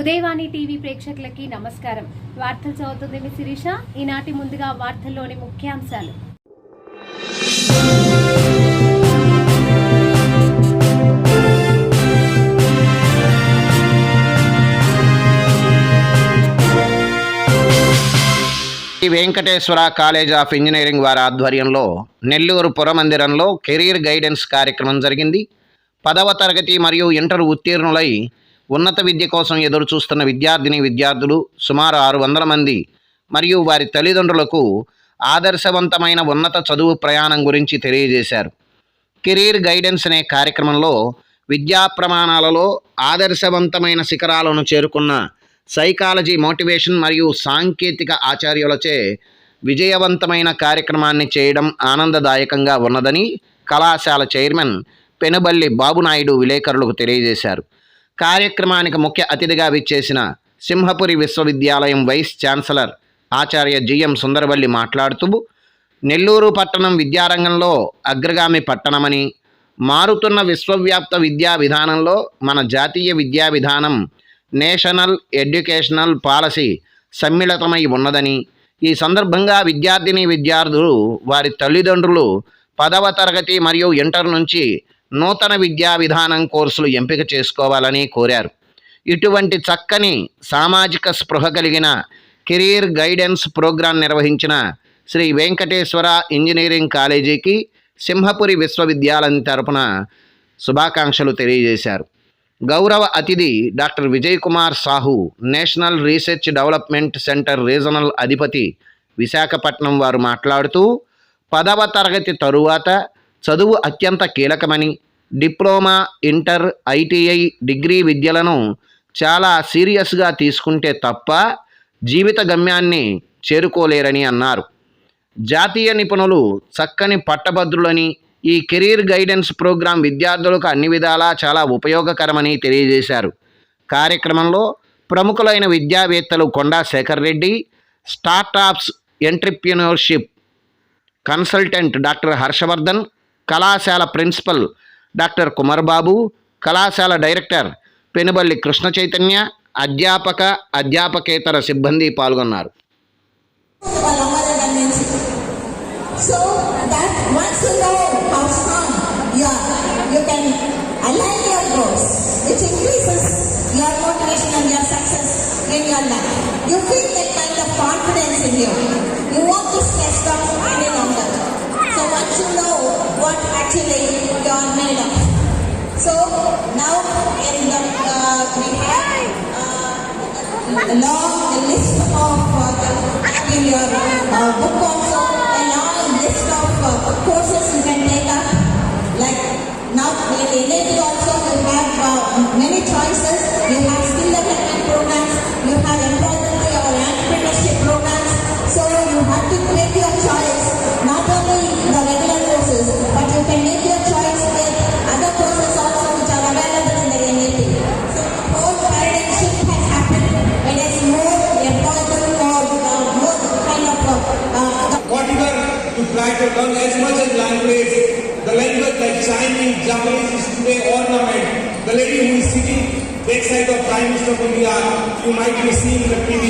Udayavani TV ప్రేక్షకులకి నమస్కారం. వార్తలు చదువుతుంది మీ శిరీష. ఈనాటి ముందుగా వార్తల్లోని ముఖ్యాంశాలు. వెంకటేశ్వర కాలేజ్ ఆఫ్ ఇంజనీరింగ్ వారి ఆధ్వర్యంలో నెల్లూరు పురమందిరంలో కెరీర్ గైడెన్స్ కార్యక్రమం జరిగింది. 10వ తరగతి మరియు ఇంటర్ ఉత్తీర్ణులై ఉన్నత విద్య కోసం ఎదురు చూస్తున్న విద్యార్థులు సుమారు 600 మంది మరియు వారి తల్లిదండ్రులకు ఆదర్శవంతమైన ఉన్నత చదువు ప్రయాణం గురించి తెలియజేశారు. కెరీర్ గైడెన్స్ అనే కార్యక్రమంలో విద్యా ప్రమాణాలలో ఆదర్శవంతమైన శిఖరాలను చేరుకున్న సైకాలజీ, మోటివేషన్ మరియు సాంకేతిక ఆచార్యులచే విజయవంతమైన కార్యక్రమాన్ని చేయడం ఆనందదాయకంగా ఉన్నదని కళాశాల చైర్మన్ పెనుబల్లి బాబునాయుడు విలేకరులకు తెలియజేశారు. కార్యక్రమానికి ముఖ్య అతిథిగా విచ్చేసిన సింహపురి విశ్వవిద్యాలయం వైస్ ఛాన్సలర్ ఆచార్య జిఎం సుందరవల్లి మాట్లాడుతూ, నెల్లూరు పట్టణం విద్యారంగంలో అగ్రగామి పట్టణమని, మారుతున్న విశ్వవ్యాప్త విద్యా విధానంలో మన జాతీయ విద్యా విధానం నేషనల్ ఎడ్యుకేషనల్ పాలసీ సమ్మిళితమై ఉన్నదని, ఈ సందర్భంగా విద్యార్థులు వారి తల్లిదండ్రులు 10వ తరగతి మరియు ఇంటర్ నుంచి నూతన విద్యా విధానం కోర్సులు ఎంపిక చేసుకోవాలని కోరారు. ఇటువంటి చక్కని సామాజిక స్పృహ కలిగిన కెరీర్ గైడెన్స్ ప్రోగ్రాం నిర్వహించిన శ్రీ వెంకటేశ్వర ఇంజనీరింగ్ కాలేజీకి సింహపురి విశ్వవిద్యాలయం తరపున శుభాకాంక్షలు తెలియజేశారు. గౌరవ అతిథి doctor Vijay Kumar Sahu, national research development centre regional అధిపతి విశాఖపట్నం వారు మాట్లాడుతూ, 10వ తరగతి తరువాత చదువు అత్యంత కీలకమని, డిప్లొమా, ఇంటర్, ఐటీఐ, డిగ్రీ విద్యలను చాలా సీరియస్గా తీసుకుంటే తప్ప జీవిత గమ్యాన్ని చేరుకోలేరని అన్నారు. జాతీయ నిపుణులు చక్కని పట్టభద్రులని ఈ కెరీర్ గైడెన్స్ ప్రోగ్రాం విద్యార్థులకు అన్ని విధాలా చాలా ఉపయోగకరమని తెలియజేశారు. కార్యక్రమంలో ప్రముఖులైన విద్యావేత్తలు Konda Shekar Reddy, startups entrepreneurship consultant doctor Harshavardhan, కళాశాల ప్రిన్సిపల్ డాక్టర్ కుమార్బాబు, కళాశాల డైరెక్టర్ పెనుబల్లి కృష్ణ చైతన్య, అధ్యాపకేతర సిబ్బంది పాల్గొన్నారు. So that once you know how strong you can align your goals, which increases your motivation and your success in your life. You feel that kind of confidence in you. You won't be stressed out any longer. So once you know what actually you are made of. So now we have a long list of in your book also. List of courses you can take up. Like now in NAT also you have many choices. You have skill development programs, you have employment or entrepreneurship programs. So you have to make your choice, not only the regular courses, but you can make your choice with other courses also which are available in the NAT. So the whole paradigm shift has happened. It is more employable or more kind of whatever to try to learn as much as language. The language like Chinese, Japanese is today ornament. The lady who is sitting backside of Prime Minister of India, you might be seeing the TV.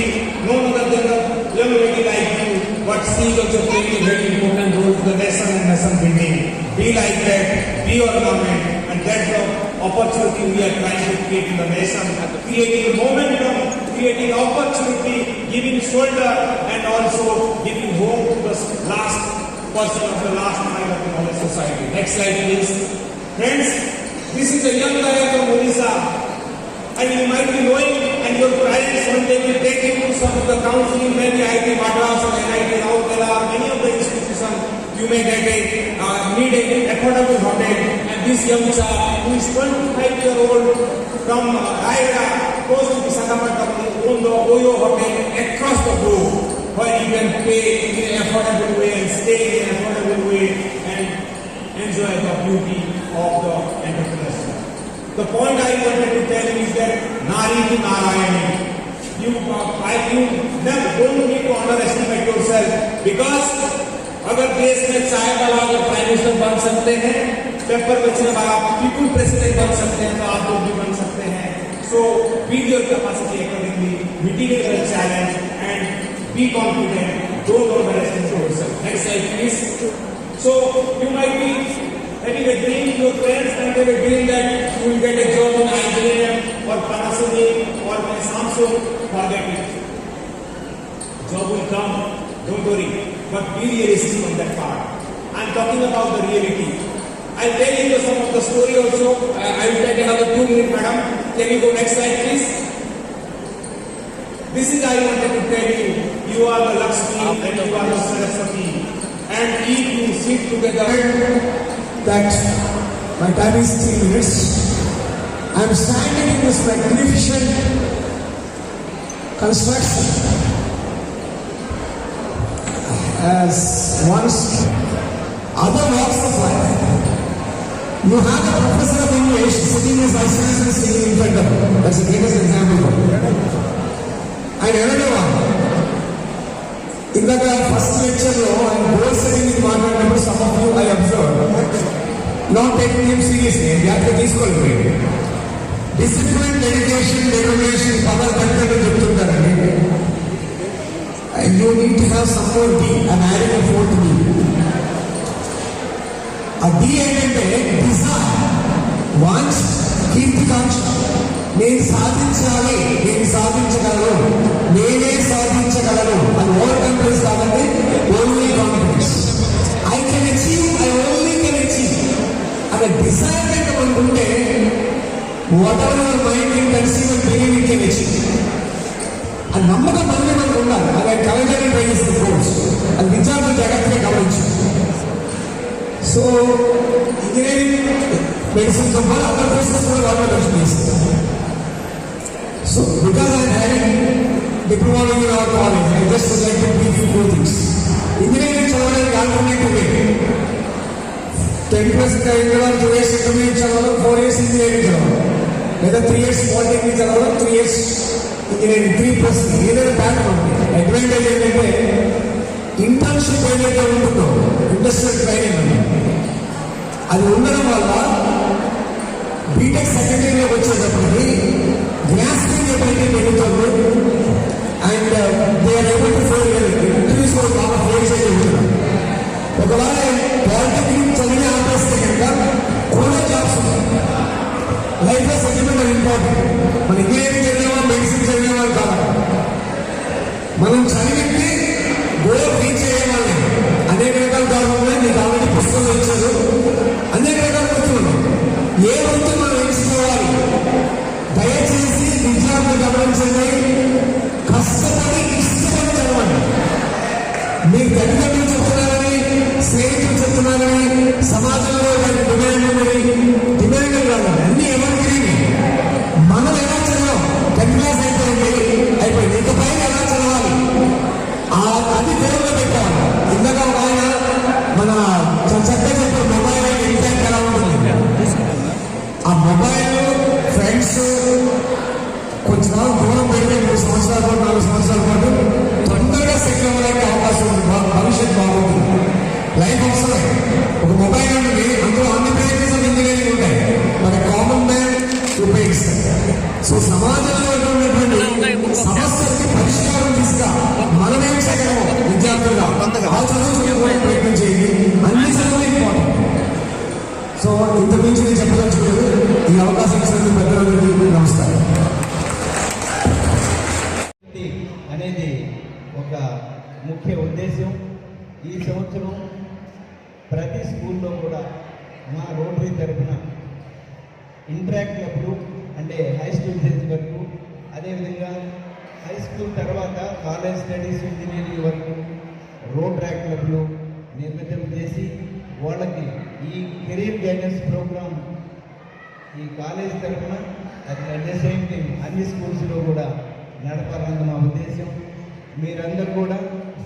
No other than the young lady like you, but she is also playing a very important role to the nation and nation building. Be like that, be ornament, and that's the opportunity we are trying to create in the nation. Creating momentum, creating opportunity, giving shoulder, and also giving hope to the last person of the last mile of the knowledge society. Next slide, please. Friends, this is a young guy from Odisha, and you might be knowing, and your parents one day will take you to some of the counseling, maybe IIT Madras or NIT Rourkela, many of the institutions. You may get need an affordable hotel, and this young child who is 25-year-old from Raigada, close to Visakhapatnam, own the Oyo Hotel across the globe, where you can pay in an affordable way and stay in an affordable way and enjoy the beauty of the entrepreneurship. The point I wanted to tell you is that Nari to Narayani. You never don't need to underestimate yourself, because अगर देश में चाय वाला अगर prime minister बन सकते हैं, paper बेचने वाला पीपुल प्रेसिडेंट बन सकते हैं, तो आप लोग भी बन सकते हैं. So So build your capacity accordingly, mitigate the challenge, and be confident. Don't overestimate yourself. Next slide, please. So you might be having a dream, your parents might have a dream that you will get a job in IBM or Panasonic or Samsung. Forget it. Job will come, don't worry. But be realistic on that part. I'm talking about the reality. I'll tell you some of the story also. I will take another 2 minutes, madam. Can you go next slide, please? This is I wanted to tell you. You are the Lakshmi and you are the Saraswati. And if you sit together, that my time is 3 minutes. I am standing in this magnificent construction as once other walks of life. You have a professor of English sitting as vice president sitting in front of you. That's the greatest example for you. And another one. ఇందాక first లెక్చర్లో ఆయన goal setting మాట్లాడినప్పుడు some of you I observe not taking him seriously జాగ్రత్త తీసుకోలేదు. Discipline, dedication, determination power కట్టని చెప్తుంటారండి. You need to have some more D. I adding a fourth D. ఆ D ఏంటంటే డిజైర్, వాంట్స్, కీర్తికాంక్ష. నేను సాధించాలి, నేను సాధించగలను, నేనే సాధించగలను అని ఓవర్ కాన్ఫిడెన్స్ కాదండి, only confidence. I can achieve, I only can achieve అనే డిజైర్ కనుక మనకు ఉంటే what ever your mind can conceive and believe it can achieve. ఆ నమ్మకం మనకు ఉండాలి. అది కలెక్టర్ ట్రై చేసిన కోర్స్ అది విద్యార్థులు జాగ్రత్తగా గమనించారు. సో ఇంజనీరింగ్, మెడిసిన్ కూడా అదర్ కోర్సెస్ కూడా గవర్నమెంట్ చేస్తారు. So, because I am having diploma in our college, I just would like to brief you 2 things. Engineering చదవడానికి ఆల్టర్నేటివ్ వే. 10+ అయిన తర్వాత 2 years ఇంటర్మీడియట్ చదవాలి, 4 years ఇంజనీరింగ్ చదవాలి, లేదా 3 years పాలిటెక్నిక్ చదవాలి, 3 years ఇంజనీరింగ్. 3+3 ఏదైనా ప్యాటర్న్ ఉంది. అడ్వాంటేజ్ ఏంటంటే ఇంటర్న్షిప్ ఏదైతే ఉంటుందో ఇండస్ట్రియల్ ట్రైనింగ్ ఉంది, అది ఉండడం వల్ల బీటెక్ సెకండ్ ఇయర్లోకి వచ్చేటప్పటికి గ్రాస్పింగ్ ఎబిలిటీ పెరుగుతుంది. And they are able to for interviews కూడా బాగా ఫేస్ చేయగలుగుతున్నారు. ఒకవేళ పాలిటెక్నిక్ చదివి ఆపేస్తే కనుక కూడా జాబ్స్ ఉన్నాయి. లైఫ్లో సెటిల్మెంట్ అది ఇంపార్టెంట్. మన ఇంజనీరింగ్ చదివేవాళ్ళు, మెడిసిన్ చదివేవాళ్ళు కాదు, మనం చదివింది గోల్ రీచ్ అయ్యేవాళ్ళని. అనేక రకాల కారణంగా మీకు ఆల్రెడీ పుస్తకాలు ఇచ్చారు, అనేక రకాల వృత్తులు. ఏ వృత్తి మనం ఎంచుకోవాలి, దయచేసి విద్యార్థులు గమనించండి. కష్టపడి ఇష్టపడి చదవండి. మీకు తల్లిదండ్రులు చెప్తున్నారని, స్నేహితులు చెప్తున్నారని, సమాజంలో డిమాండ్ ఉన్నది, డిమాండ్ కాదు, అన్ని ఎవరికి మనం ఎలా చదవం. 10th class అయిపోయింది, ఇక పైన ఎలా చదవాలి అది గోల్గా పెట్టాలి. ఇందాక ఆయన మన చక్కగా చెప్పిన మొబైల్ ఇంపాక్ట్ ఎలా ఉంటుంది. ఆ మొబైల్ ఫ్రెండ్స్ కొంచెం దూరం పెడితే 3 సంవత్సరాల పాటు, 4 సంవత్సరాల పాటు తొందరగా సెటిల్ అవ్వడానికి అవకాశం ఉంది. భవిష్యత్తు బాగుంటుంది. లైఫ్ అవసరం. ఒక మొబైల్ ఉంటుంది, అందులో అన్ని బ్రాంచెస్ ఆఫ్ ఇంజనీరింగ్ ఉంటాయి, మన కామన్ మ్యాన్ ఉపయోగిస్తారు. సో సమాజంలో ఉన్నటువంటి సమస్యలకి పరిష్కారం తీసుకురా మనం ఏం చేయగలము విద్యార్థులుగా ఆ చదువు ప్రయత్నం చేయండి. అన్ని చదువులు ఇంపార్టెంట్. సో ఇంతకుమించి నేను చెప్పదలుచుకోలేదు. ఈ అవకాశం ఇచ్చినందుకు పెద్దలందరికీ నమస్కారం. అనేది ఒక ముఖ్య ఉద్దేశం. ఈ సంవత్సరం ప్రతి స్కూల్లో కూడా మా రోటరీ తరఫున ఇంటరాక్ట్ క్లబ్లు, అంటే హై స్కూల్ స్టేజ్ వరకు, అదేవిధంగా హై స్కూల్ తర్వాత కాలేజ్ స్టడీస్, ఇంజనీరింగ్ వరకు రోడ్ ట్రాక్ క్లబ్లు నిర్మితం చేసి వాళ్ళకి ఈ కెరీర్ గైడెన్స్ ప్రోగ్రామ్ ఈ కాలేజ్ తరఫున అట్ ద సేమ్ టైం అన్ని స్కూల్స్లో కూడా నడపాలన్న మా ఉద్దేశం. మీరందరూ కూడా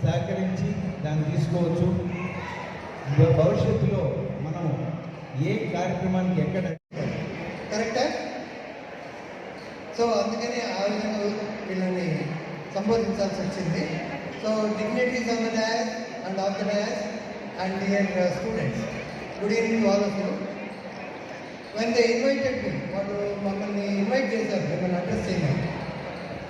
సహకరించి దాన్ని తీసుకోవచ్చు. భవిష్యత్తులో మనం ఏ కార్యక్రమానికి ఎక్కడ కరెక్టా? సో అందుకని ఆ విధంగా వీళ్ళని సంబోధించాల్సి వచ్చింది. So dignities on the dais and of the dais and dear students, good evening to all of you. when they invited me, వాళ్ళు మమ్మల్ని ఇన్వైట్ చేశారు మిమ్మల్ని అడ్రస్ చేయమని.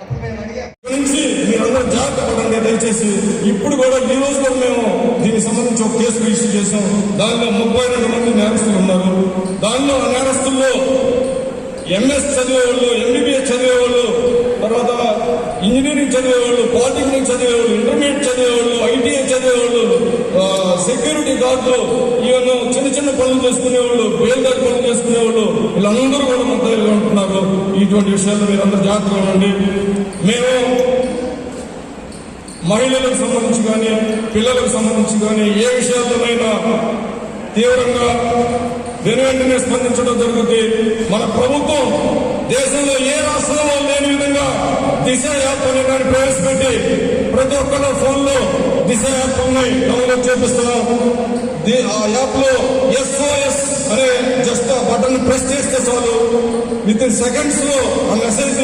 అప్పుడు మేము అడిగాం నుంచి మీరందరూ జాగ్రత్త పడండి దయచేసి. ఇప్పుడు కూడా ఈ రోజు కూడా మేము దీనికి సంబంధించి ఒక కేసు రిజిస్టర్ చేసాం. దానిలో 32 మంది నేరస్తులు ఉన్నారు. దానిలో ఆ నేరస్తుల్లో ఎంఎస్ చదివేవాళ్ళు, ఎంబీబీఎస్ చదివేవాళ్ళు, తర్వాత ఇంజనీరింగ్ చదివేవాళ్ళు, పాలిటెక్నిక్ చదివేవాళ్ళు, ఇంటర్మీడియట్ చదివేవాళ్ళు, ఐటీఐ చదివేవాళ్ళు, సెక్యూరిటీ గార్డులు, ఈవెన్ చిన్న చిన్న పనులు చేసుకునేవాళ్ళు, బేల్దారి పనులు చేసుకునేవాళ్ళు, వీళ్ళందరూ కూడా ముద్దాయిలుగా ఉంటున్నారు. ఇటువంటి విషయాల్లో మీరందరూ జాగ్రత్తగా ఉండండి. మేము మహిళలకు సంబంధించి కానీ పిల్లలకు సంబంధించి కానీ ఏ విషయాల్లోనైనా తీవ్రంగా వెనువెంటనే స్పందించడం జరుగుతుంది. మన ప్రభుత్వం దేశంలో ఏ రాష్ట్రంలో లేని విధంగా దిశ యాప్ అనే దాన్ని ప్రవేశపెట్టి ప్రతి ఒక్కళ్ళ ఫోన్లో దిశ యాప్ ఉన్నాయి, డౌన్లోడ్ చేపిస్తున్నాం. ఆ యాప్ లో SOS అనే జస్ట్ ఆ బటన్ ప్రెస్ చేస్తే చాలు, విత్ ఇన్ సెకండ్స్ లో ఆ మెసేజ్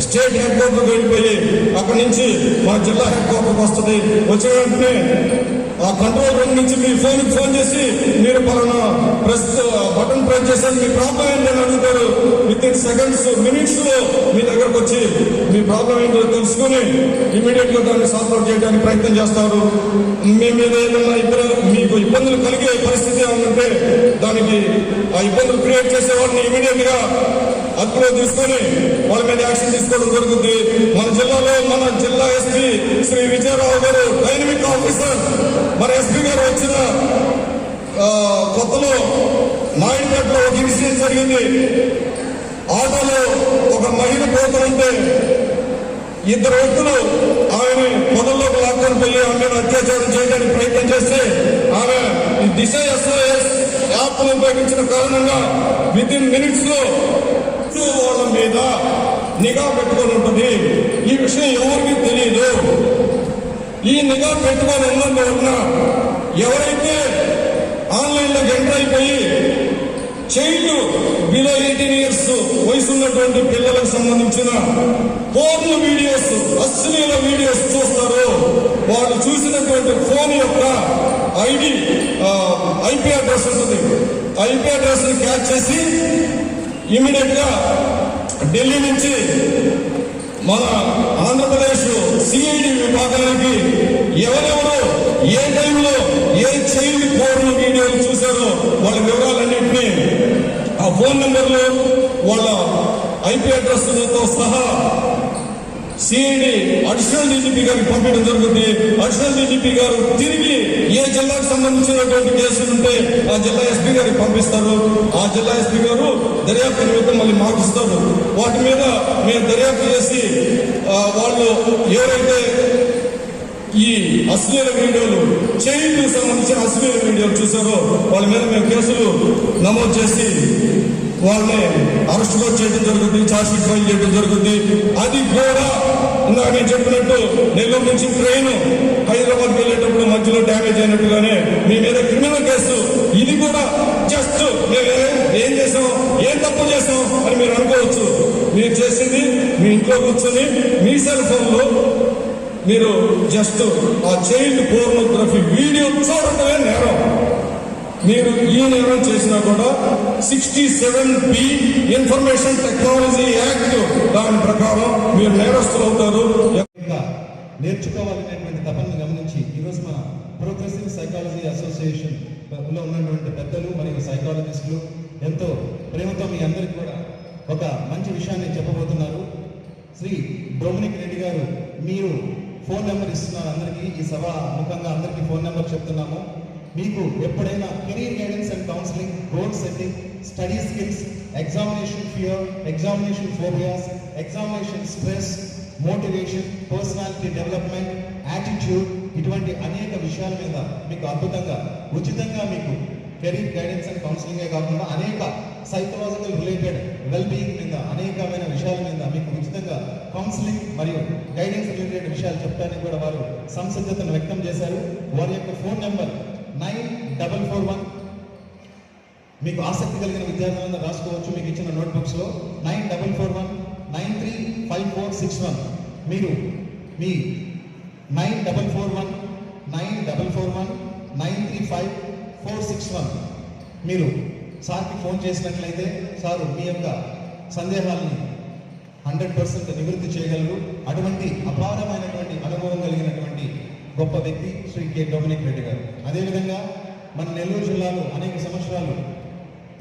స్టేట్ హెడ్ క్వార్టర్కి వెళ్ళిపోయి అక్కడి నుంచి మా జిల్లా హెడ్ క్వార్టర్కి వస్తుంది. వచ్చిన వెంటనే ఆ కంట్రోల్ రూమ్ నుంచి మీ ఫోన్కి ఫోన్ చేసి మీరు పలానా బటన్ ప్రెస్ చేసి మీ ప్రాబ్లం ఏంటని అడుగుతారు. విత్ ఇన్ సెకండ్స్, మినిట్స్ లో మీ దగ్గరకు వచ్చి మీ ప్రాబ్లం ఏంటో తెలుసుకుని ఇమీడియట్ గా దాన్ని సాల్వ్ అవుట్ చేయడానికి ప్రయత్నం చేస్తారు. మీ మీద ఏదైనా మీకు ఇబ్బందులు కలిగే పరిస్థితి ఏమంటే దానికి ఆ ఇబ్బందులు క్రియేట్ చేసే వాళ్ళని ఇమీడియట్ గా అదుపులో తీసుకొని వాళ్ళ మీద యాక్షన్ తీసుకోవడం జరుగుతుంది. మన జిల్లాలో మన జిల్లా ఎస్పీ శ్రీ విజయరావు గారు డైనమిక్ ఆఫీసర్. మన ఎస్పీ గారు వచ్చిన కొత్తలో నాయుడుపేటలో ఒక ఇన్సిడెంట్ జరిగింది. ఆటోలో ఒక మహిళ పోతుంటే 2 వ్యక్తులు ఆమె పొదల్లోకి లాక్కొని పోయి ఆమె మీద అత్యాచారం చేయడానికి ప్రయత్నం చేస్తే ఆమె దిశ SOS యాప్ ఉపయోగించిన కారణంగా విత్ ఇన్ మినిట్స్ లో వాళ్ళ మీద నిఘా పెట్టుకొని ఉంటుంది. ఈ విషయం ఎవరికి తెలియదు. ఈ నిఘా పెట్టుకొని ఉన్నందువలన ఎవరైతే ఆన్లైన్లో ఎంటర్ అయిపోయి చైల్డ్ బిలో 18 years వయసు ఉన్నటువంటి పిల్లలకు సంబంధించిన పోర్న్ వీడియోస్, అశ్లీల వీడియోస్ చూస్తారో వాళ్ళు చూసినటువంటి ఫోన్ యొక్క IP అడ్రస్ ఉంటుంది. IP అడ్రస్ ని క్యాచ్ చేసి ఇమీడియట్ గా ఢిల్లీ నుంచి మన ఆంధ్రప్రదేశ్ CID విభాగానికి ఎవరెవరు ఏ టైంలో ఏ చైల్డ్ పోర్న్ వీడియోలు చూశారో వాళ్ళ వివరాలన్నింటినీ ఆ ఫోన్ నెంబర్లు వాళ్ళ IP అడ్రస్లతో సహా CID అడిషనల్ DGP గారికి పంపించడం జరుగుతుంది. అడిషనల్ DGP గారు తిరిగి ఏ జిల్లాకు సంబంధించినటువంటి కేసులు ఉంటే ఆ జిల్లా SP గారికి పంపిస్తారు. ఆ జిల్లా SP గారు దర్యాప్తు నిమిత్తం మళ్ళీ మాకు ఇస్తారు. వాటి మీద మేము దర్యాప్తు చేసి వాళ్ళు ఎవరైతే ఈ అశ్లీల వీడియోలు, చైల్డ్ సంబంధించిన అశ్లీల వీడియోలు చూసారో వాళ్ళ మీద మేము కేసులు నమోదు చేసి వాళ్ళని అరెస్ట్ కూడా చేయడం జరుగుతుంది, ఛార్జ్ షీట్ ఫైల్ చేయడం జరుగుతుంది. అది కూడా ఇందాక నేను చెప్పినట్టు నెల్లూరు నుంచి ట్రైన్ హైదరాబాద్కి వెళ్ళేటప్పుడు మధ్యలో డ్యామేజ్ అయినట్టుగానే మీ మీద క్రిమినల్ కేసు. ఇది కూడా జస్ట్ మేము ఏం చేసాం, ఏం తప్పు చేసాం అని మీరు అనుకోవచ్చు. మీరు చేసింది మీ ఇంట్లో కూర్చొని మీ సెల్ ఫోన్లో మీరు జస్ట్ ఆ చైల్డ్ పోర్నోగ్రఫీ వీడియో చూడటమే నేరం. మీరు ఈ నేరం చేసినా కూడా 67B ఇన్ఫర్మేషన్ టెక్నాలజీ యాక్ట్ దాని ప్రకారం మీరు నేరస్తులు అవుతారు. నేర్చుకోవాలనేటువంటి తపనను గమనించి ఈరోజు మన ప్రోగ్రెసివ్ సైకాలజీ అసోసియేషన్ లో ఉన్నటువంటి పెద్దలు మరియు సైకాలజిస్టులు ఎంతో ప్రేమతో మీ అందరికీ కూడా ఒక మంచి విషయాన్ని చెప్పబోతున్నారు. శ్రీ డొమినిక్ రెడ్డి గారు, మీరు ఫోన్ నెంబర్ ఇస్తున్నారు అందరికీ. ఈ సభ ముఖంగా అందరికీ ఫోన్ నెంబర్ చెప్తున్నాము. మీకు ఎప్పుడైనా career guidance and counselling, goal setting, study skills, examination fear, examination phobias, examination stress, motivation, personality development, attitude, ఇటువంటి అనేక విషయాల మీద మీకు అద్భుతంగా ఉచితంగా మీకు కెరీర్ గైడెన్స్ అండ్ కౌన్సిలింగే కాకుండా అనేక సైకలాజికల్ రిలేటెడ్ వెల్బీయింగ్ మీద అనేకమైన విషయాల మీద మీకు ఉచితంగా కౌన్సిలింగ్ మరియు గైడెన్స్ రిలేటెడ్ విషయాలు చెప్పడానికి కూడా వారు సంసిద్ధతను వ్యక్తం చేశారు. వారి యొక్క ఫోన్ నెంబర్ 9441. మీకు ఆసక్తి కలిగిన విద్యార్థులందరూ రాసుకోవచ్చు మీకు ఇచ్చిన నోట్బుక్స్ లో 9441935461. మీరు మీ 9441935461 మీరు సార్కి ఫోన్ చేసినట్లయితే సారు మీ యొక్క సందేహాలని 100% నివృత్తి చేయగలరు. అటువంటి అపారమైనటువంటి అనుభవం కలిగినటువంటి గొప్ప వ్యక్తి శ్రీ కె డొమినిక్ రెడ్డి గారు. అదేవిధంగా మన నెల్లూరు జిల్లాలో అనేక సంవత్సరాలు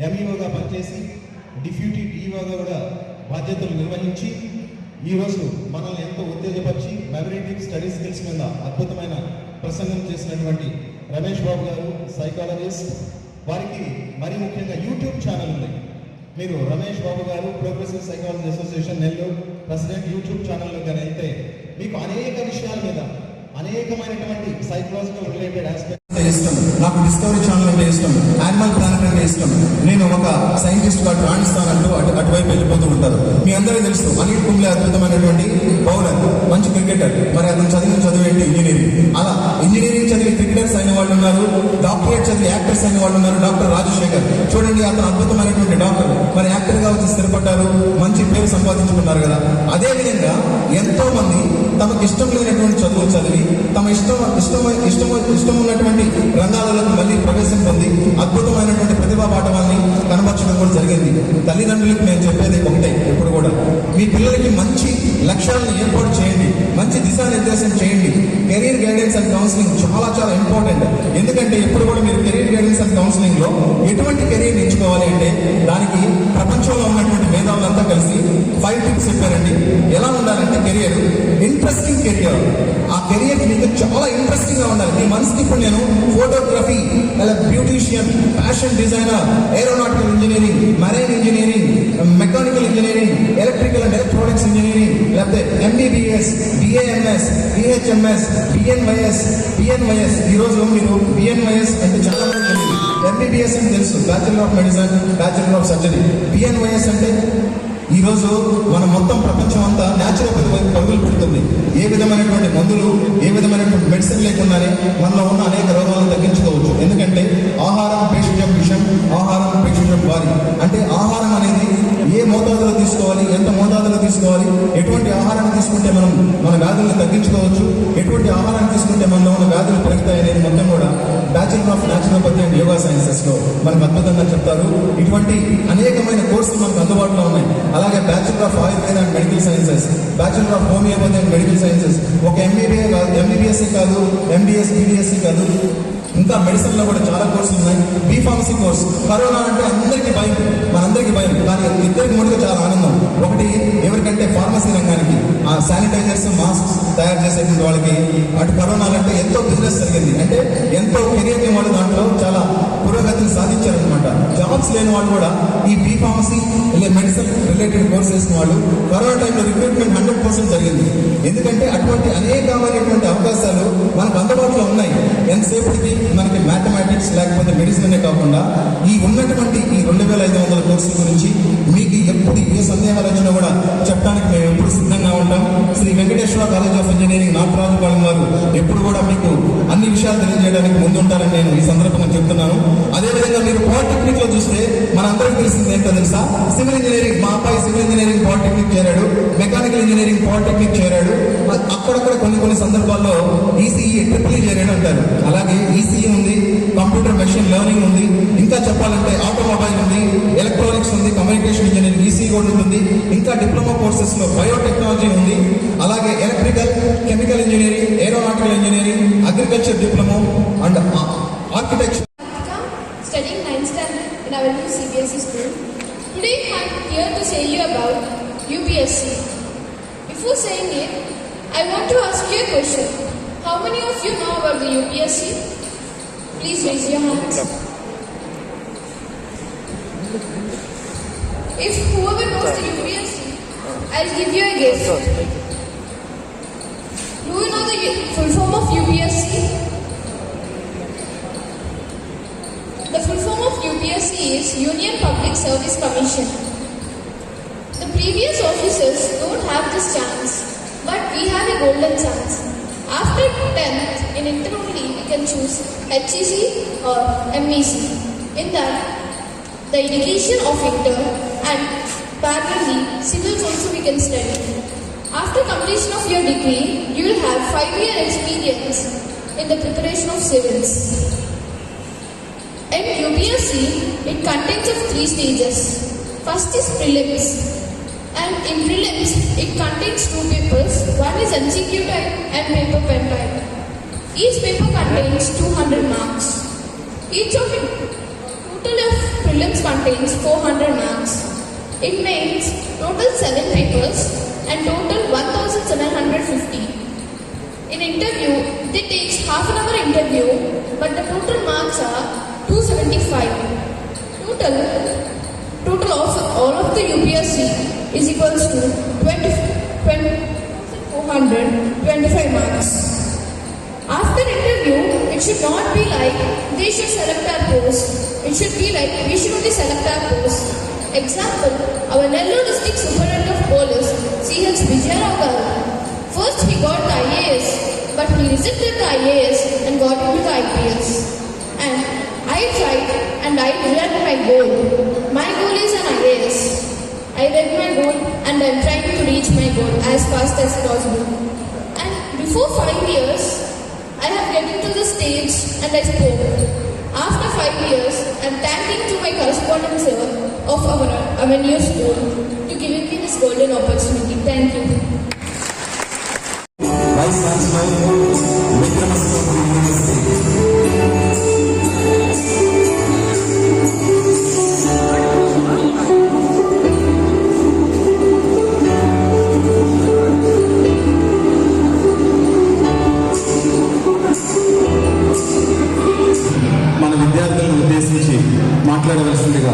ఎంఈఓగా పనిచేసి డిప్యూటీ డిఈఓగా కూడా బాధ్యతలు నిర్వహించి ఈరోజు మనల్ని ఎంతో ఉత్తేజపరిచి మెమరేటివ్ స్టడీ స్కిల్స్ మీద అద్భుతమైన ప్రసంగం చేసినటువంటి రమేష్ బాబు గారు సైకాలజిస్ట్. వారికి మరీ ముఖ్యంగా యూట్యూబ్ ఛానల్ ఉంది. మీరు రమేష్ బాబు గారు progressive psychology association Nellore president YouTube ఛానల్లో కానీ అయితే మీకు అనేక విషయాల మీద అనేకమైనటువంటి సైకలాజికల్ రిలేటెడ్ ఆస్పెక్ట్ ఇష్టం. నాకు డిస్కవరీ ఛానల్ అంటే ఇష్టం, యానిమల్ ప్లానెట్ అంటే ఇష్టం. నేను ఒక సైంటిస్ట్ గా రాణిస్తానంటూ అటువైపు వెళ్ళిపోతూ ఉంటారు. మీ అందరికీ తెలుసు అనిల్ కుంబ్లే అద్భుతమైనటువంటి బౌలర్, మంచి క్రికెటర్. మరి అతను చదివిన చదువు ఏంటి? ఇంజనీరింగ్. అలా ఇంజనీరింగ్ చదివి క్రికెటర్స్ అయిన వాళ్ళు ఉన్నారు, డాక్టరేట్ చదివి యాక్టర్స్ అయిన వాళ్ళు ఉన్నారు. డాక్టర్ రాజశేఖర్ చూడండి, అతను అద్భుతమైనటువంటి డాక్టర్, మరి యాక్టర్ గా వచ్చి స్థిరపడ్డారు, మంచి పేరు సంపాదించుకున్నారు కదా. అదే విధంగా ఎంతో మంది తమకు ఇష్టం లేనటువంటి చదువులు చదివి తమ ఇష్టం ఉన్నటువంటి రంగాలకు మళ్ళీ ప్రవేశం పొంది అద్భుతమైనటువంటి ప్రతిభా పాఠవాన్ని కనబర్చడం కూడా జరిగింది. తల్లిదండ్రులకు నేను చెప్పేది ఒకటే, ఎప్పుడు కూడా మీ పిల్లలకి మంచి లక్ష్యాలను ఏర్పాటు చేయండి, మంచి దిశానిర్దేశం చేయండి. కెరీర్ గైడెన్స్ అండ్ కౌన్సిలింగ్ చాలా చాలా ఇంపార్టెంట్. ఎందుకంటే ఎప్పుడు కూడా మీరు కెరీర్ గైడెన్స్ అండ్ కౌన్సిలింగ్ లో ఎటువంటి కెరీర్ ఎంచుకోవాలి అంటే దానికి ప్రపంచంలో ఉన్నటువంటి మేధావులంతా కలిసి 5 టిప్స్ చెప్పారండి. ఎలా ఉండాలంటే కెరియర్ ఇంట్రెస్టింగ్ కెరియర్. ఆ కెరియర్ మీకు చాలా ఇంట్రెస్టింగ్ గా ఉండాలి. మీ మనసుకి ఇప్పుడు నేను photography, beautician, fashion designer, aeronautical engineering, marine engineering, mechanical engineering, electrical and electronics engineering, లేకపోతే ఎంబీబీఎస్, బిఏఎంఎస్, బిహెచ్ఎంఎస్, బిఎన్వైఎస్. ఈరోజు మీరు బిఎన్వైఎస్ అంటే చాలా మంది తెలియదు. ఎంబీబీఎస్ అని తెలుసు, bachelor of medicine, bachelor of surgery. BNYS అంటే ఈరోజు మన మొత్తం ప్రపంచం అంతా న్యాచురోపతి వైపు పరుగులు పెడుతుంది. ఏ విధమైనటువంటి మందులు, ఏ విధమైనటువంటి మెడిసిన్ లేకుండానే మనలో ఉన్న అనేక రోగాలను తగ్గించుకోవచ్చు. ఎందుకంటే ఆహారం పేషిజం విషం, ఆహారం పేషిజం వారి. అంటే ఆహారం అనేది ఏ మోతాదులో తీసుకోవాలి, ఎంత మోతాదులో తీసుకోవాలి, ఎటువంటి ఆహారాన్ని తీసుకుంటే మనం మన వ్యాధులను తగ్గించుకోవచ్చు, ఎటువంటి ఆహారాన్ని తీసుకుంటే మనలో ఉన్న వ్యాధులు పెరుగుతాయి అనేది మొత్తం కూడా bachelor of naturopathy and yoga sciences లో మనకు అద్భుతంగా చెప్తారు. ఇటువంటి అనేకమైన కోర్సులు మనకు అందుబాటులో ఉన్నాయి. అలాగే bachelor of Ayurveda and medical sciences, bachelor of homeopathy and medical sciences. ఒక ఎంబీబీఎస్ కాదు, ఎంబీఎస్, బీడీఎస్సీ కాదు, ఇంకా మెడిసిన్ లో కూడా చాలా కోర్సులు ఉన్నాయి. B Pharmacy course. కరోనా అంటే అందరికీ భయం, మనందరికీ భయం, కానీ ఇద్దరికి మూడుగా చాలా ఆనందం. ఒకటి ఎవరికంటే ఫార్మసీ రంగానికి ఆ శానిటైజర్స్, మాస్క్ తయారు చేసేటువంటి వాళ్ళకి. అటు కరోనా అంటే ఎంతో బిజినెస్ జరిగింది, అంటే ఎంతో కెరియర్ వాళ్ళు దాంట్లో చాలా పురోగతిని సాధించారనమాట. జాబ్స్ లేని వాళ్ళు కూడా ఈ బీఫార్మసీ మెడిసిన్ రిలేటెడ్ కోర్స్ చేసిన వాళ్ళు కరోనా టైంలో రిక్రూట్మెంట్ 100% జరిగింది. ఎందుకంటే అటువంటి అనేకమైనటువంటి అవకాశాలు మనకు అందుబాటులో ఉన్నాయి. ఎంతసేపటికి మనకి మ్యాథమెటిక్స్ లేకపోతే మెడిసిన్ అనే కాకుండా ఈ ఉన్నటువంటి ఈ 2500 కోర్సుల గురించి మీకు ఎప్పుడు ఏ సందేహాలు వచ్చినా కూడా చెప్పడానికి మేము ఎప్పుడు సిద్ధంగా ఉంటాం. Sri Venkateswara college of engineering Natarajupalem వారు ఎప్పుడు కూడా మీకు అన్ని విషయాలు తెలియజేయడానికి ముందుంటారని నేను ఈ సందర్భంగా చెప్తున్నాను. అదేవిధంగా మీరు పాలిటెక్నిక్ లో చూస్తే మనందరికీ తెలిసింది ఏంటో తెలుసా? సివిల్ ఇంజనీరింగ్, మా అబ్బాయి సివిల్ ఇంజనీరింగ్ పాలిటెక్నిక్ చేరాడు, మెకానికల్ ఇంజనీరింగ్ పాలిటెక్నిక్ చేరాడు. అక్కడక్కడ కొన్ని సందర్భాల్లో ఈసీఈ ట్రిపుల్ చేరాడు అంటారు. అలాగే ఈసీఈ ఉంది, కంప్యూటర్ మెషిన్ లెర్నింగ్ ఉంది, ఇంకా చెప్పాలంటే ఆటోమొబైల్ ఉంది, ఎలక్ట్రానిక్స్ ఉంది, కమ్యూనికేషన్ ఇంజనీరింగ్ ఈసీఈ కూడా ఉంటుంది. ఇంకా డిప్లొమా కోర్సెస్ లో బయోటెక్నాలజీ ఉంది, అలాగే electrical, chemical engineering, aeronautical engineering, agriculture diploma and architecture. Studying 9th standard in our new CBSE school. Today I am here to say you about UPSC. Before saying it, I want to ask you a question. How many of you know about the UPSC? Please raise your hands. If whoever knows the UPSC, I'll give you a gift. Do you know the full form of UPSC? The full form of UPSC is Union Public Service Commission. The previous officers don't have this chance, but we have a golden chance. After 10th, in inter only, we can choose HEC or MEC. In that, the education of inter and parallelly, civils also we can study. After completion of your degree, you will have 5-year experience in the preparation of civils. In UPSC, it contains of 3 stages. First is prelims, and in prelims, it contains 2 papers. One is MCQ type and paper pen type. Each paper contains 200 marks. Each of it, total of prelims contains 400 marks. It makes total 7 papers and total 1750. In interview, it takes half an hour interview, but the total marks are 275. Total of all of the UPSC is equals to 425 marks. After interview, it should not be like they should select our post. It should be like we should only select our post. Example, our Nellore district superintendent of police, C.H. Vijayarao garu. First he got the IAS, but he rejected the IAS and got into the IPS. And I tried and I read my goal. My goal is an IAS. I read my goal and I am trying to reach my goal as fast as possible. And before 5 years, I have get into the stage and I spoke. After 5 years, I am thanking to my correspondent sir of our Avenue School to giving me this golden opportunity. Thank you. Vice Chancellor, Vikramasinghe University. మన విద్యార్థులను ఉద్దేశించి మాట్లాడవలసిందిగా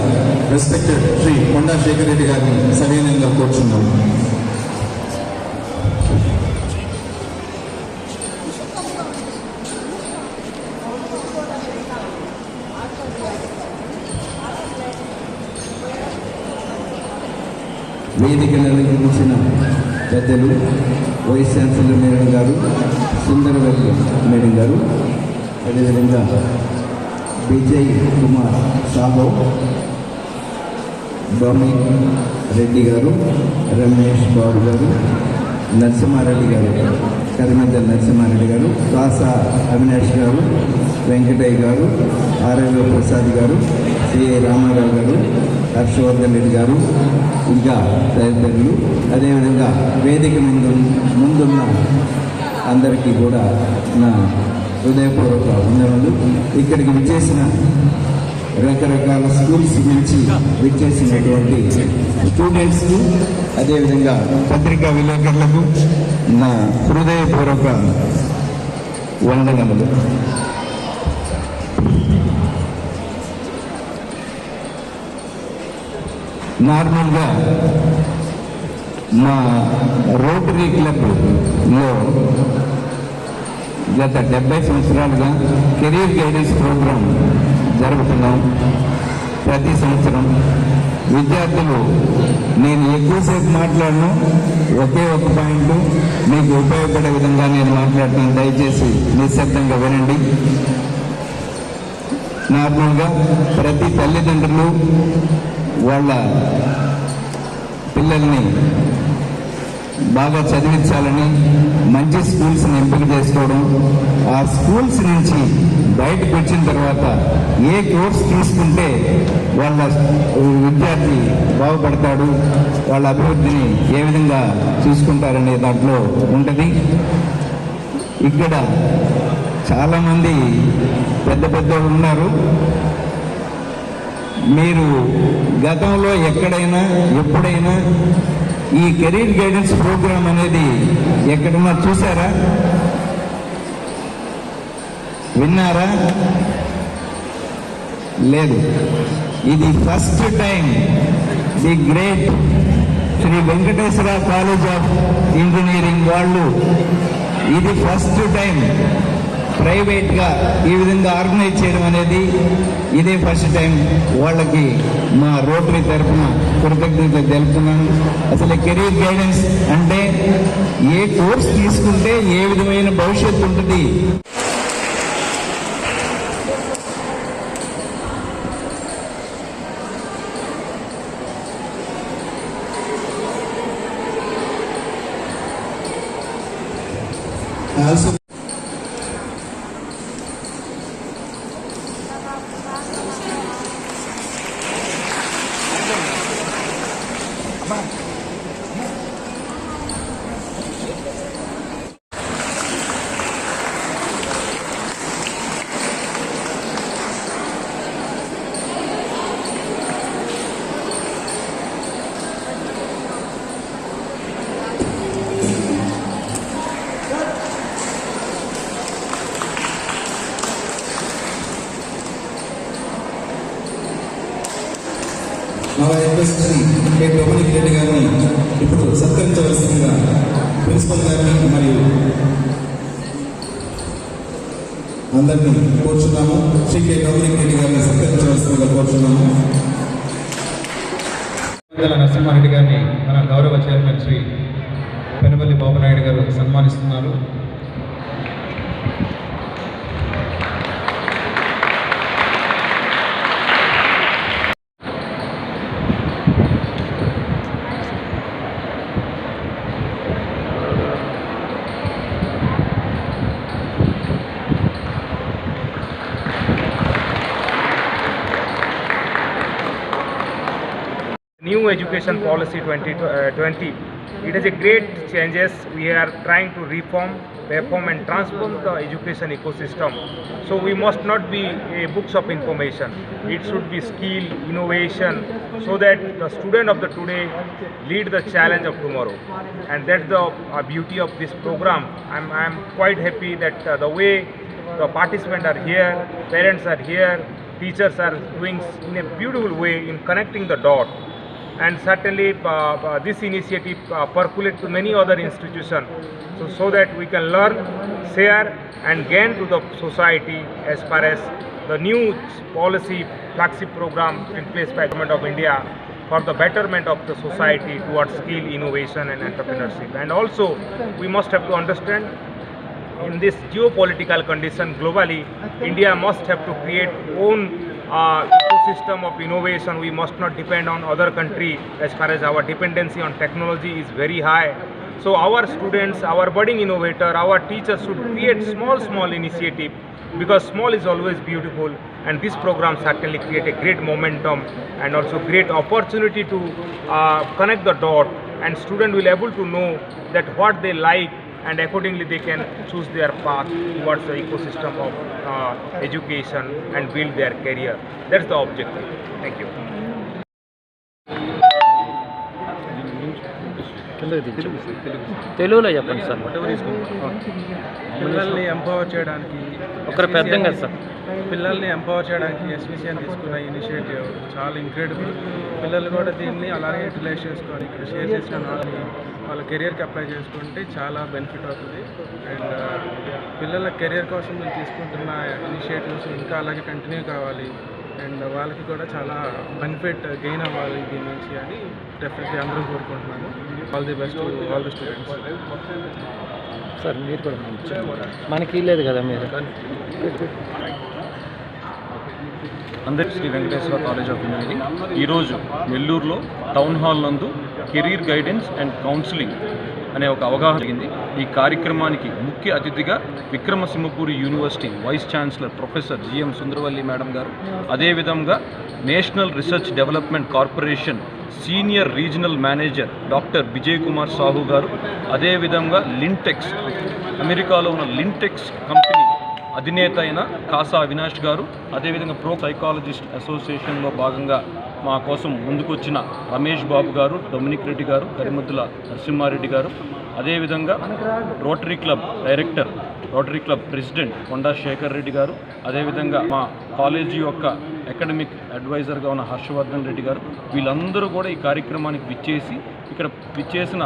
respected Shri కొండా శేఖర్ రెడ్డి గారిని సవినయంగా కోరుచున్నాము. వేదికను అలంకరించిన పెద్దలు వైస్ ఛాన్సలర్ మేడం గారు, సుందరవల్లి మేడం గారు, అదేవిధంగా విజయ్ కుమార్ సాహో, డొమినిక్ రెడ్డి గారు, రమేష్ బాబు గారు, నరసింహారెడ్డి గారు, కరిమద్దల నరసింహారెడ్డి గారు, కాసా అవినాష్ గారు, వెంకటయ్య గారు, ఆర్ఎల్ ప్రసాద్ గారు, సిఐ రామారావు గారు, హర్షవర్ధన్ రెడ్డి గారు, ఇంకా తదితరులు, అదేవిధంగా వేదిక ముందున్న అందరికీ కూడా నా హృదయపూర్వక వందనలు. ఇక్కడికి విచ్చేసిన రకరకాల స్కూల్స్ నుంచి విచ్చేసినటువంటి స్టూడెంట్స్కు, అదేవిధంగా పత్రికా విలేకరులకు నా హృదయపూర్వక వందనములు. నార్మల్గా మా రోటరీ క్లబ్లో గత 70 సంవత్సరాలుగా కెరీర్ గైడెన్స్ ప్రోగ్రాం జరుపుతున్నాం. ప్రతి సంవత్సరం విద్యార్థులు, నేను ఎక్కువసేపు మాట్లాడను, ఒకే ఒక పాయింట్ మీకు ఉపయోగపడే విధంగా నేను మాట్లాడతాను, దయచేసి నిశ్శబ్దంగా వినండి. నార్మల్గా ప్రతి తల్లిదండ్రులు వాళ్ళ పిల్లల్ని బాగా చదివించాలని మంచి స్కూల్స్ని ఎంపిక చేసుకోవడం, ఆ స్కూల్స్ నుంచి బయటకు వచ్చిన తర్వాత ఏ కోర్స్ తీసుకుంటే వాళ్ళ విద్యార్థి బాగుపడతాడు, వాళ్ళ అభివృద్ధిని ఏ విధంగా చూసుకుంటారనే దాంట్లో ఉంటుంది. ఇక్కడ చాలామంది పెద్ద పెద్దవాళ్ళు ఉన్నారు. మీరు గతంలో ఎక్కడైనా ఎప్పుడైనా ఈ కెరీర్ గైడెన్స్ ప్రోగ్రాం అనేది ఎక్కడన్నా చూసారా, విన్నారా? లేదు. ఇది first time the great Shri Venkateswara college of engineering వాళ్ళు ఇది ఫస్ట్ టైం ప్రైవేట్గా ఈ విధంగా ఆర్గనైజ్ చేయడం అనేది ఇదే ఫస్ట్ టైం. వాళ్ళకి మా రోటరీ తరఫున కృతజ్ఞతలు తెలుపుతున్నాను. అసలు కెరీర్ గైడెన్స్ అంటే ఏ కోర్స్ తీసుకుంటే ఏ విధమైన భవిష్యత్తు ఉంటుంది, నా రిక్వెస్ట్ కే డొమినిక్ రెడ్డి గారిని ఇప్పుడు సత్కరించవలసిందిగా ప్రిన్సిపల్ గారిని మరియు అందరినీ కోరుచున్నాము. శ్రీ కే డొమినిక్ రెడ్డి గారిని సత్కరించవలసిందిగా కోరుచున్నాము. నరసింహారెడ్డి గారిని మన గౌరవ చైర్మన్ శ్రీ పెనుబల్లి బాబునాయుడు గారు సన్మానిస్తున్నారు. New education policy 2020, it is a great changes. We are trying to reform and transform the education ecosystem. So we must not be books of information. It should be skill, innovation, so that the student of the today lead the challenge of tomorrow. And that's the beauty of this program. I'm quite happy that the way the participants are here, parents are here, teachers are doing in a beautiful way in connecting the dot. And certainly this initiative percolate to many other institutions, so that we can learn, share and gain to the society as far as the new policy flagship program in place by Government of India for the betterment of the society towards skill, innovation and entrepreneurship. And also we must have to understand, in this geopolitical condition globally, India must have to create own ecosystem of innovation. We must not depend on other country as far as our dependency on technology is very high. So our students, our budding innovator, our teachers should create small initiative, because small is always beautiful, and this program certainly create a great momentum and also great opportunity to connect the dot, and student will able to know that what they like, and accordingly they can choose their path towards the ecosystem of education and build their career. That's the objective. Thank you. తెలుగులో చెప్పండి sir. పిల్లల్ని empower చేయడానికి ఒకరు పెద్దంగా sir. పిల్లల్ని empower చేయడానికి ఎస్విసిఎన్ తీసుకున్న initiative చాలా incredible. పిల్లలు కూడా దీన్ని అలాగే యూటిలైజ్ చేసుకొని ఇక్కడ షేర్ చేసిన వాళ్ళ కెరియర్కి అప్లై చేసుకుంటే చాలా బెనిఫిట్ అవుతుంది. అండ్ పిల్లల కెరియర్ కోసం మేము తీసుకుంటున్న ఇనిషియేటివ్స్ ఇంకా అలాగే కంటిన్యూ కావాలి, అండ్ వాళ్ళకి కూడా చాలా బెనిఫిట్ గెయిన్ అవ్వాలి దీని నుంచి అని డెఫినెట్లీ అందరూ కోరుకుంటున్నాను. All the best all the students. Sir మీరు కూడా మనకి లేదు కదా మీరు. అందరికీ Shri Venkateswara college of engineering ఈరోజు నెల్లూరులో టౌన్ హాల్ నందు కెరీర్ గైడెన్స్ అండ్ కౌన్సిలింగ్ అనే ఒక అవగాహన జరిగింది. ఈ కార్యక్రమానికి ముఖ్య అతిథిగా Vikrama Simhapuri university vice chancellor professor GM Sundaravalli madam garu, అదేవిధంగా national research development corporation senior regional manager doctor Vijay Kumar Sahu garu, అదేవిధంగా లింటెక్స్ అమెరికాలో ఉన్న లింటెక్స్ కంపెనీ అధినేత అయిన కాసా అవినాష్ గారు, అదేవిధంగా ప్రో సైకాలజిస్ట్ అసోసియేషన్లో భాగంగా మా కోసం ముందుకొచ్చిన రమేష్ బాబు గారు, డొమినిక్ రెడ్డి గారు, కరిముద్దుల నరసింహారెడ్డి గారు, అదేవిధంగా Rotary Club director, Rotary Club president Konda Shekar Reddy గారు, అదేవిధంగా మా కాలేజీ యొక్క అకాడమిక్ అడ్వైజర్గా ఉన్న హర్షవర్ధన్ రెడ్డి గారు, వీళ్ళందరూ కూడా ఈ కార్యక్రమానికి విచ్చేసి ఇక్కడ విచ్చేసిన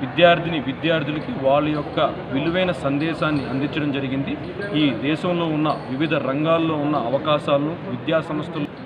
విద్యార్థులకి వాళ్ళ యొక్క విలువైన సందేశాన్ని అందించడం జరిగింది. ఈ దేశంలో ఉన్న వివిధ రంగాల్లో ఉన్న అవకాశాలను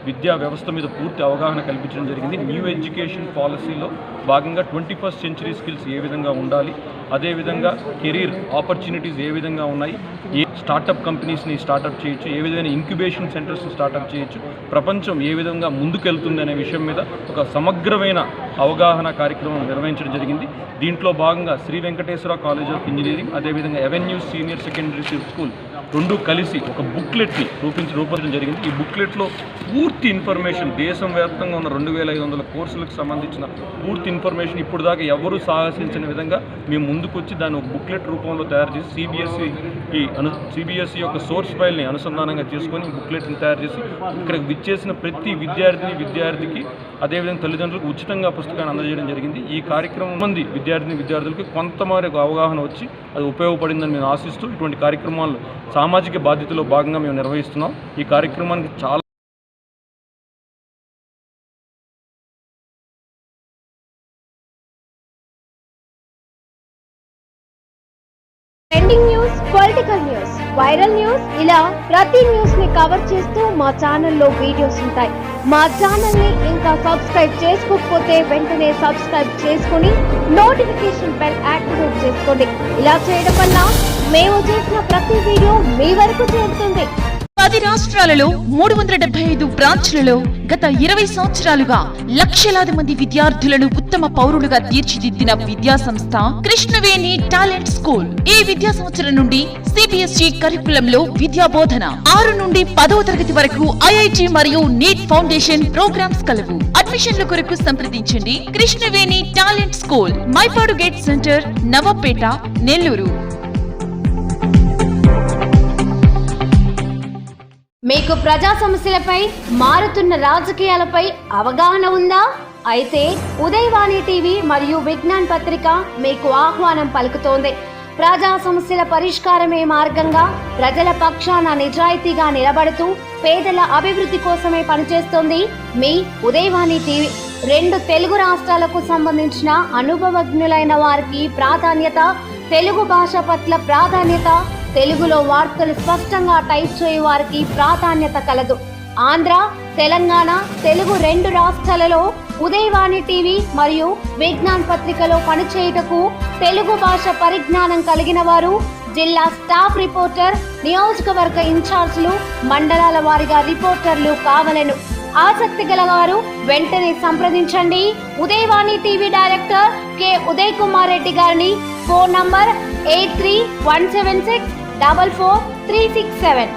విద్యా వ్యవస్థ మీద పూర్తి అవగాహన కల్పించడం జరిగింది. న్యూ ఎడ్యుకేషన్ పాలసీలో భాగంగా 21st సెంచరీ స్కిల్స్ ఏ విధంగా ఉండాలి, అదేవిధంగా కెరీర్ ఆపర్చునిటీస్ ఏ విధంగా ఉన్నాయి, ఏ స్టార్టప్ కంపెనీస్ని స్టార్టప్ చేయొచ్చు, ఏ విధమైన ఇంక్యుబేషన్ సెంటర్స్ని స్టార్టప్ చేయొచ్చు, ప్రపంచం ఏ విధంగా ముందుకెళ్తుంది అనే విషయం మీద ఒక సమగ్రమైన అవగాహన కార్యక్రమం నిర్వహించడం జరిగింది. దీంట్లో భాగంగా Shri Venkateswara college of engineering, అదేవిధంగా అవెన్యూ సీనియర్ సెకండరీ స్కూల్ రెండు కలిసి ఒక బుక్లెట్ని రూపొందించడం జరిగింది. ఈ బుక్లెట్లో పూర్తి ఇన్ఫర్మేషన్, దేశం వ్యాప్తంగా ఉన్న 2500 కోర్సులకు సంబంధించిన పూర్తి ఇన్ఫర్మేషన్ ఇప్పుడు దాకా ఎవరూ సాహసించిన విధంగా మేము ముందుకొచ్చి దాన్ని ఒక బుక్లెట్ రూపంలో తయారు చేసి సిబిఎస్ఈ యొక్క సోర్స్ ఫైల్ని అనుసంధానంగా చేసుకొని ఈ బుక్లెట్ని తయారు చేసి ఇక్కడికి విచ్చేసిన ప్రతి విద్యార్థికి అదేవిధంగా తల్లిదండ్రులకు ఉచితంగా పుస్తకాన్ని అందజేయడం జరిగింది. ఈ కార్యక్రమం మంది విద్యార్థులకి కొంతమేరకు అవగాహన వచ్చి అది ఉపయోగపడిందని మేము ఆశిస్తూ ఇటువంటి కార్యక్రమాలు సామాజిక బాధ్యతలో భాగంగా మేము నిర్వహిస్తున్నాం. ఈ కార్యక్రమానికి చాలా trending news, political news, viral news, ఇలా ప్రతి న్యూస్ ని కవర్ చేస్తూ మా ఛానల్లో వీడియోస్ ఉంటాయి. మా ఛానల్ ని ఇంకా సబ్స్క్రైబ్ చేసుకోకపోతే వెంటనే సబ్స్క్రైబ్ చేసుకుని నోటిఫికేషన్ బెల్ యాక్టివేట్ చేసుకోండి. ఇలా చేయడం వల్ల మేము చేసిన ప్రతి వీడియో మీ వరకు చేరుతుంది. 10 రాష్ట్రాలలో 375 బ్రాంచ్లలో గత 20 సంవత్సరాలుగా లక్షలాది మంది విద్యార్థులను ఉత్తమ పౌరులుగా తీర్చిదిద్దిన విద్యా సంస్థ కృష్ణవేణి టాలెంట్ స్కూల్. ఈ విద్యా సంవత్సరం నుండి సిబిఎస్ఈ కరికులంలో విద్యా బోధన 6 నుండి 10వ తరగతి వరకు ఐఐటి మరియు నీట్ ఫౌండేషన్ ప్రోగ్రామ్స్ కలవు. అడ్మిషన్ల కొరకు సంప్రదించండి. Krishnaveni talent school, Mypadu gate centre, Navapeta, Nellore. మీకు ప్రజా సమస్యలపై, మారుతున్న రాజకీయాలపై అవగాహన ఉందా? అయితే ఉదయవాణి టీవీ మరియు విజ్ఞాన్ పత్రిక మీకు ఆహ్వానం పలుకుతోంది. ప్రజా సమస్యల పరిష్కారమే మార్గంగా ప్రజల పక్షాన నిజాయితీగా నిలబడుతూ పేదల అభివృద్ధి కోసమే పనిచేస్తోంది మీ ఉదయవాణి టీవీ. 2 తెలుగు రాష్ట్రాలకు సంబంధించిన అనుభవజ్ఞులైన వారికి ప్రాధాన్యత, తెలుగు భాష పట్ల ప్రాధాన్యత, తెలుగులో వార్తలు స్పష్టంగా టైప్ చేయ వారికి ప్రాధాన్యత కలదు. ఆంధ్ర, తెలంగాణ, తెలుగు 2 రాష్ట్రాలలో ఉదయవాణి టీవీ మరియు విజ్ఞాన్ పత్రికలో పనిచేయుటకు తెలుగు భాష పరిజ్ఞానం కలిగిన వారు, జిల్లా స్టాఫ్ రిపోర్టర్, నియోజకవర్గ ఇన్ఛార్జీలు, మండలాల వారీగా రిపోర్టర్లు కావలెను. ఆసక్తి గలవారు వెంటనే సంప్రదించండి. Udayavani TV director K Uday Kumar Reddy గారిని. Phone number 8317644367.